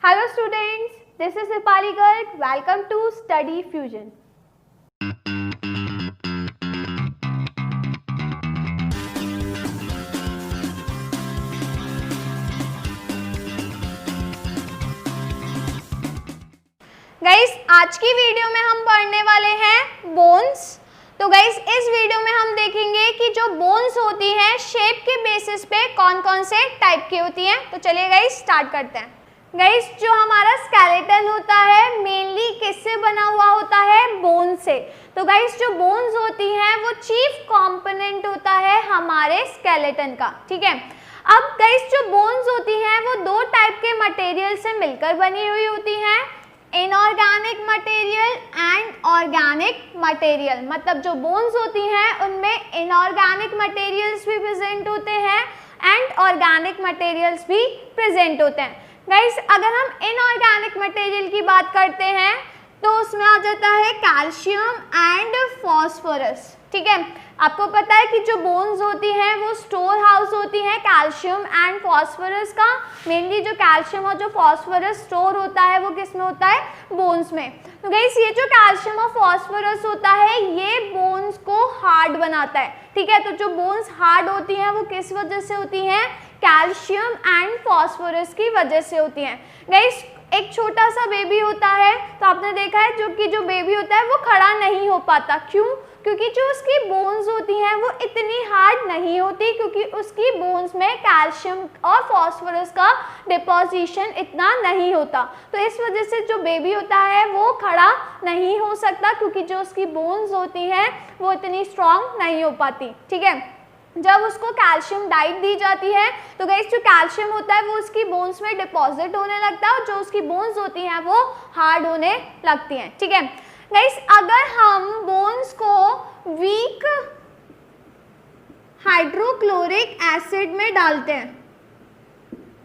Hello students, this is Dipali Garg. Welcome to Study Fusion. Guys आज की video में हम पढ़ने वाले हैं बोन्स। तो गाइस इस वीडियो में हम देखेंगे कि जो बोन्स होती हैं शेप के बेसिस पे कौन कौन से टाइप की होती हैं। तो चलिए गाइस स्टार्ट करते हैं। गाइस जो हमारा स्केलेटन होता है मेनली किससे बना हुआ होता है? बोन से। तो गाइस जो बोन्स होती हैं वो चीफ कंपोनेंट होता है हमारे स्केलेटन का, ठीक है। अब गाइस जो बोन्स होती हैं वो दो टाइप के मटेरियल से मिलकर बनी हुई होती हैं, inorganic material and organic material. मतलब जो बोन्स होती हैं उनमें इनऑर्गेनिक मटेरियल्स भी प्रेजेंट होते हैं एंड ऑर्गेनिक मटेरियल्स भी प्रेजेंट होते हैं। गाइस अगर हम इनऑर्गेनिक मटेरियल की बात करते हैं तो उसमें आ जाता है कैल्शियम एंड फॉस्फोरस, ठीक है। आपको पता है कि जो बोन्स होती हैं वो स्टोर हाउस होती हैं कैल्शियम एंड फॉस्फोरस का। मेनली जो कैल्शियम और जो फॉस्फोरस स्टोर होता है वो किस में होता है? बोन्स में। तो गाइस ये जो कैल्शियम और फॉस्फोरस होता है ये बोन्स को हार्ड बनाता है, ठीक है। तो जो बोन्स हार्ड होती हैं वो किस वजह से होती हैं? कैल्शियम एंड फॉस्फोरस की वजह से होती हैं। गाइस एक छोटा सा बेबी होता है तो आपने देखा है जो बेबी होता है वो खड़ा नहीं हो पाता। क्यों? क्योंकि जो उसकी बोन्स होती हैं वो इतनी हार्ड नहीं होती, क्योंकि उसकी बोन्स में कैल्शियम और फॉस्फोरस का डिपोजिशन इतना नहीं होता। तो इस वजह से जो बेबी होता है वो खड़ा नहीं हो सकता, क्योंकि जो उसकी बोन्स होती हैं वो इतनी स्ट्रांग नहीं हो पाती, ठीक है। जब उसको कैल्शियम डाइट दी जाती है तो गाइस जो कैल्शियम होता है वो उसकी बोन्स में डिपॉजिट होने लगता है और जो उसकी बोन्स होती हैं वो हार्ड होने लगती हैं, ठीक है। गाइस अगर हम बोन्स को वीक हाइड्रोक्लोरिक एसिड में डालते हैं,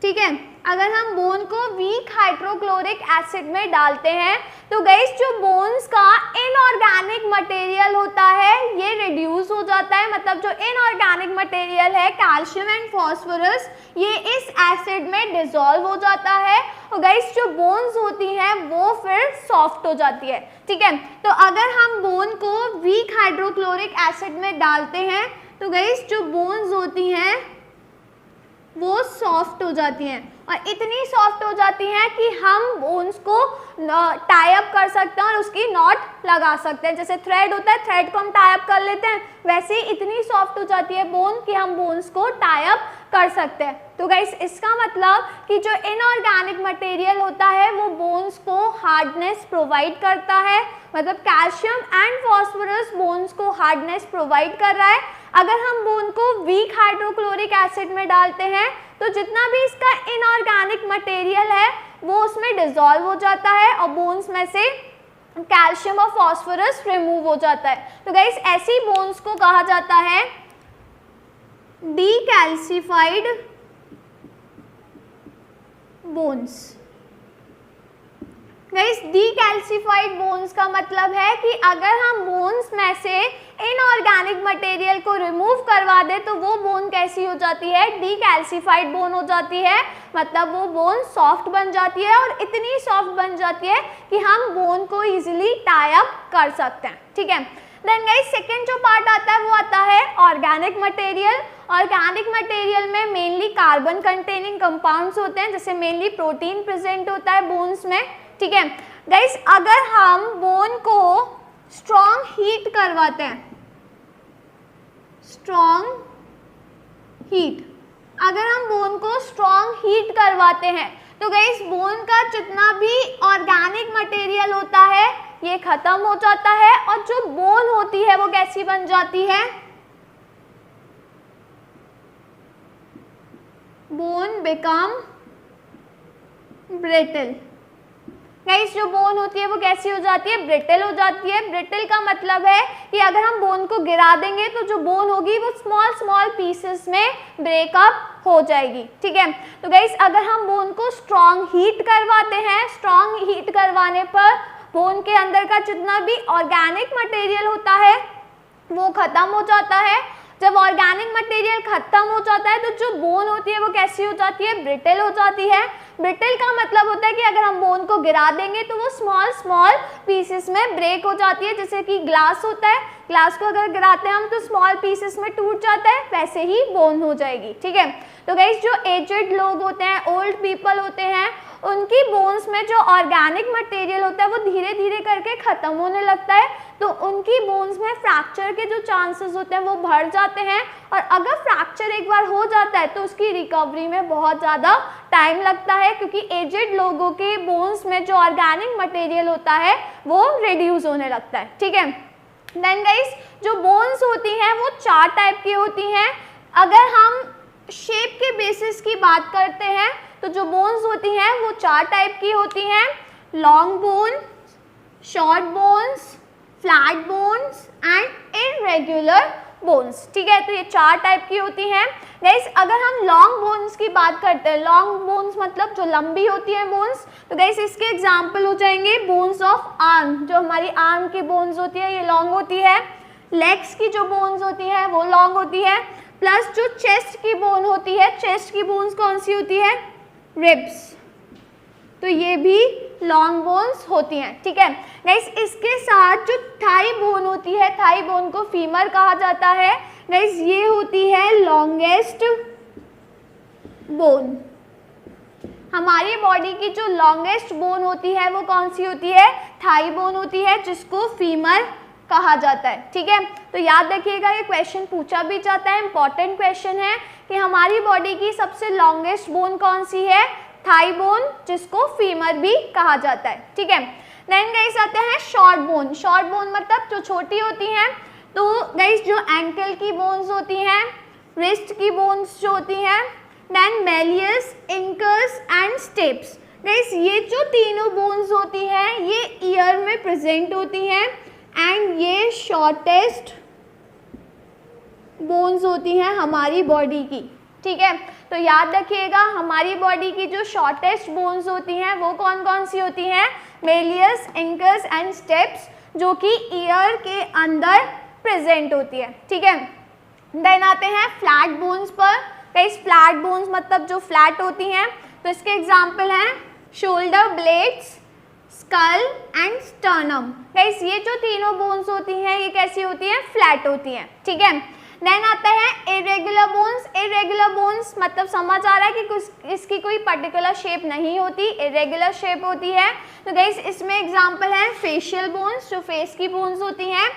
ठीक है, अगर हम बोन को वीक हाइड्रोक्लोरिक एसिड में डालते हैं तो गाइस जो बोन्स का इनऑर्गेनिक मटेरियल होता है ये रिड्यूस हो जाता है। मतलब जो इनऑर्गेनिक मटेरियल है कैल्शियम एंड फॉस्फोरस ये इस एसिड में डिसॉल्व हो जाता है और गाइस जो बोन्स होती हैं वो फिर सॉफ्ट हो जाती है, ठीक है। तो अगर हम बोन को वीक हाइड्रोक्लोरिक एसिड में डालते हैं तो गाइस जो बोन्स होती हैं वो सॉफ्ट हो जाती हैं और इतनी सॉफ्ट हो जाती हैं कि हम बोन्स को टाई अप कर सकते हैं और उसकी नॉट लगा सकते हैं। जैसे थ्रेड होता है, थ्रेड को हम टाई अप कर लेते हैं, वैसे ही इतनी सॉफ्ट हो जाती है बोन कि हम बोन्स को टाई अप कर सकते हैं। तो गाइस इसका मतलब कि जो इनऑर्गेनिक मटेरियल होता है वो बोन्स को हार्डनेस प्रोवाइड करता है। मतलब कैल्शियम एंड फॉस्फोरस बोन्स को हार्डनेस प्रोवाइड कर रहा है। अगर हम बोन को वीक हाइड्रोक्लोरिक एसिड में डालते हैं तो जितना भी इसका इनऑर्गेनिक मटेरियल है वो उसमें डिसॉल्व हो जाता है और बोन्स में से कैल्शियम और फॉस्फोरस रिमूव हो जाता है। तो गाइस ऐसी बोन्स को कहा जाता है डीकैल्सिफाइड बोन्स। गाइस डीकैल्सिफाइड बोन्स का मतलब है कि अगर हम बोन्स में से इनऑर्गेनिक मटेरियल को रिमूव करवा दे तो वो बोन कैसी हो जाती है? डीकैल्सिफाइड बोन हो जाती है। मतलब वो बोन सॉफ्ट बन जाती है और इतनी सॉफ्ट बन जाती है कि हम बोन को इजीली टाई अप कर सकते हैं, ठीक है। देन गाइस सेकेंड जो पार्ट आता है वो आता है ऑर्गेनिक मटेरियल। ऑर्गेनिक मटेरियल में मेनली कार्बन कंटेनिंग कंपाउंड्स होते हैं, जैसे मेनली प्रोटीन प्रेजेंट होता है बोन्स में, ठीक है। गाइस अगर हम बोन को स्ट्रॉन्ग हीट करवाते हैं, स्ट्रॉन्ग हीट, अगर हम बोन को स्ट्रॉन्ग हीट करवाते हैं तो गाइस बोन का जितना भी ऑर्गेनिक मटेरियल होता है ये खत्म हो जाता है और जो बोन होती है वो कैसी बन जाती है? Bone become brittle. गाइस जो बोन होती है वो कैसी हो जाती है? ब्रिटल हो जाती है। ब्रिटल का मतलब है कि अगर हम बोन को गिरा देंगे तो जो बोन होगी वो स्मॉल स्मॉल पीसेस में ब्रेकअप हो जाएगी, ठीक है। तो गाइस अगर हम बोन को स्ट्रॉन्ग हीट करवाते हैं, स्ट्रॉन्ग हीट करवाने पर बोन के अंदर का जितना भी ऑर्गेनिक मटेरियल होता है वो खत्म हो जाता है। जब ऑर्गेनिक मटेरियल खत्म हो जाता है तो जो बोन होती है वो कैसी हो जाती है? ब्रिटल हो जाती है। ब्रिटल का मतलब होता है कि अगर हम बोन को गिरा देंगे तो वो स्मॉल स्मॉल पीसेस में ब्रेक हो जाती है, जैसे कि ग्लास होता है, ग्लास को अगर गिराते हैं हम तो स्मॉल पीसेस में टूट जाता है, वैसे ही बोन हो जाएगी। ठीक है, तो गाइस जो एजेड लोग होते हैं, ओल्ड पीपल होते हैं, उनकी बोन्स में जो ऑर्गेनिक मटेरियल होता है वो धीरे धीरे करके ख़त्म होने लगता है, तो उनकी बोन्स में फ्रैक्चर के जो चांसेस होते हैं वो बढ़ जाते हैं, और अगर फ्रैक्चर एक बार हो जाता है तो उसकी रिकवरी में बहुत ज़्यादा टाइम लगता है, क्योंकि एजेड लोगों के बोन्स में जो ऑर्गेनिक मटेरियल होता है वो रिड्यूस होने लगता है। ठीक है, देन गाइस जो बोन्स होती हैं वो 4 टाइप की होती हैं। अगर हम शेप के बेसिस की बात करते हैं तो जो बोन्स होती हैं वो 4 टाइप की होती हैं, long bone, short bones, flat bones and irregular bones. ठीक है, तो ये 4 टाइप की होती हैं। गाइस अगर हम लॉन्ग बोन्स की बात करते हैं, लॉन्ग बोन्स मतलब जो लंबी होती है बोन्स, तो गाइस इसके एग्जाम्पल हो जाएंगे बोन्स ऑफ आर्म, जो हमारी आर्म की बोन्स होती है ये लॉन्ग होती है, लेग्स की जो बोन्स होती है वो लॉन्ग होती है, प्लस जो चेस्ट की बोन होती है, चेस्ट की बोन्स कौन सी होती है, रिब्स, तो ये भी लॉन्ग बोन्स होती हैं। ठीक है गाइस, इसके साथ जो थाई बोन होती है, थाई बोन को फीमर कहा जाता है। गाइस ये होती है लॉन्गेस्ट बोन। हमारी बॉडी की जो लॉन्गेस्ट बोन होती है वो कौन सी होती है, थाई बोन होती है, जिसको फीमर कहा जाता है। ठीक है, तो याद रखिएगा ये क्वेश्चन पूछा भी जाता है, इंपॉर्टेंट क्वेश्चन है कि हमारी बॉडी की सबसे लॉन्गेस्ट बोन कौन सी है, थाई बोन, जिसको फीमर भी कहा जाता है। ठीक है, देन गाइस आते हैं शॉर्ट बोन। शॉर्ट बोन मतलब जो छोटी होती हैं, तो गाइस जो एंकल की बोन्स होती हैं, रिस्ट की बोन्स जो होती हैं, then malleus, incus and stapes. Guys ये जो तीनों बोन्स होती हैं ये ईयर में प्रेजेंट होती हैं, एंड ये शॉर्टेस्ट बोन्स होती हैं हमारी बॉडी की। ठीक है, तो याद रखिएगा हमारी बॉडी की जो शॉर्टेस्ट बोन्स होती हैं वो कौन कौन सी होती हैं, मेलियस, इंकस एंड स्टेप्स, जो कि ईयर के अंदर प्रेजेंट होती है। ठीक है, देन आते हैं फ्लैट बोन्स पर। गाइस फ्लैट बोन्स मतलब जो फ्लैट होती हैं, तो इसके एग्जाम्पल हैं shoulder blades, skull and sternum. Guys ये जो तीनों बोन्स होती हैं ये कैसी होती हैं, फ्लैट होती हैं। ठीक है, देन आता है इरेगुलर बोन्स। इरेगुलर बोन्स मतलब समझ आ रहा है कि कुछ इसकी कोई पर्टिकुलर शेप नहीं होती, इरेगुलर शेप होती है। तो गाइस इसमें एग्जांपल है फेशियल बोन्स, जो फेस की बोन्स होती हैं,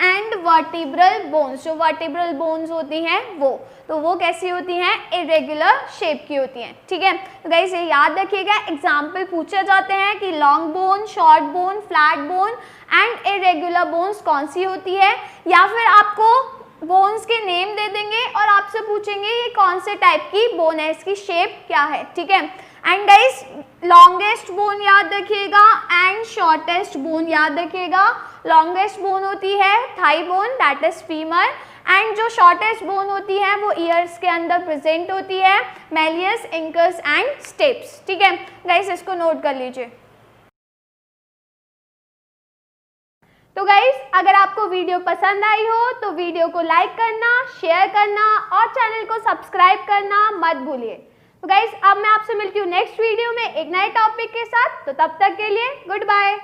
एंड वर्टिब्रल बोन्स, जो वर्टिब्रल बोन्स होती हैं वो कैसी होती हैं, इरेगुलर शेप की होती हैं। ठीक है, तो गाइस ये याद रखिएगा, एग्जाम्पल पूछे जाते हैं कि long bone, short bone, flat bone and irregular bones कौन सी होती है, या फिर आपको बोन्स के नेम दे देंगे और आपसे पूछेंगे ये कौन से टाइप की बोन है, इसकी शेप क्या है। ठीक है, एंड गाइस लॉन्गेस्ट बोन याद रखिएगा एंड शॉर्टेस्ट बोन याद रखिएगा। लॉन्गेस्ट बोन होती है thigh bone, that is femur, and जो शॉर्टेस्ट बोन होती है वो ईयर्स के अंदर प्रेजेंट होती है, मेलियस, इंकस एंड स्टेप्स। ठीक है गाइस, इसको नोट कर लीजिए। तो गाइस अगर आपको वीडियो पसंद आई हो तो वीडियो को लाइक करना, शेयर करना और चैनल को सब्सक्राइब करना मत भूलिए। तो गाइस अब मैं आपसे मिलती हूँ नेक्स्ट वीडियो में एक नए टॉपिक के साथ, तो तब तक के लिए गुड बाय।